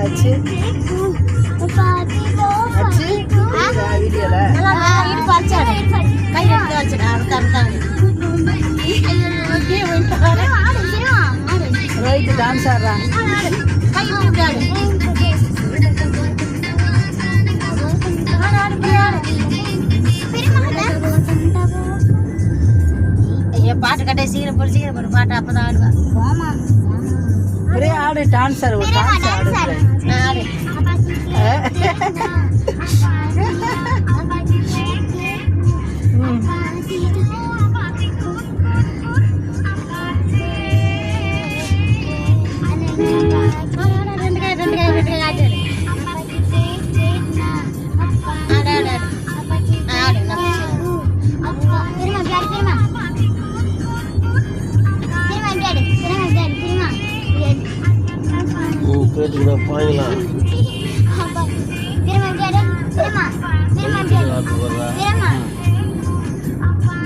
அச்சு அச்சு வீடியோல கை எடுத்து வச்சுட்டேன் ரோஹித் டான்ஸ் ஆடுறான் பாட்டு கட்டை சீக்கிரம் போட்டு பாட்டு அப்பதான் ஆடுவா ஒரே ஆடு டான்ஸர் ஒரு டான்ஸ் ஆடு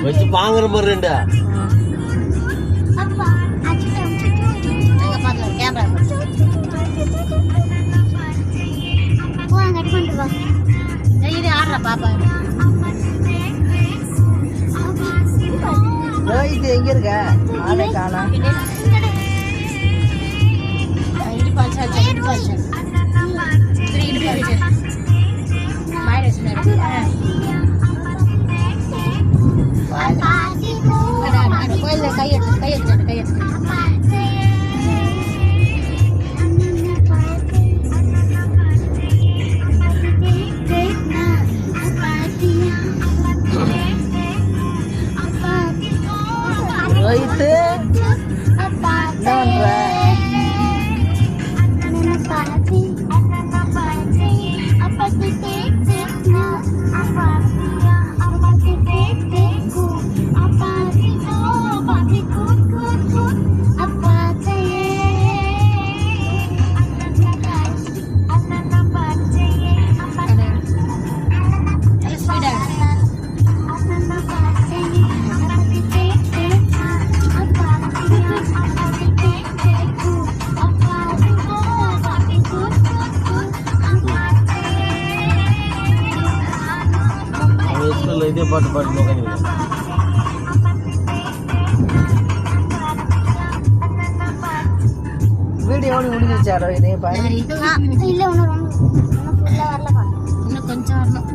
வச்சு பாங்குற மாதிரி ரெண்டா இது எங்க இருக்க ஆளே காணோம் இதே பாட்டு பாட்டு வீடியோ முடிஞ்சிருச்சாரோ இதே பாரு இல்ல இன்னும் கொஞ்சம் வரணும்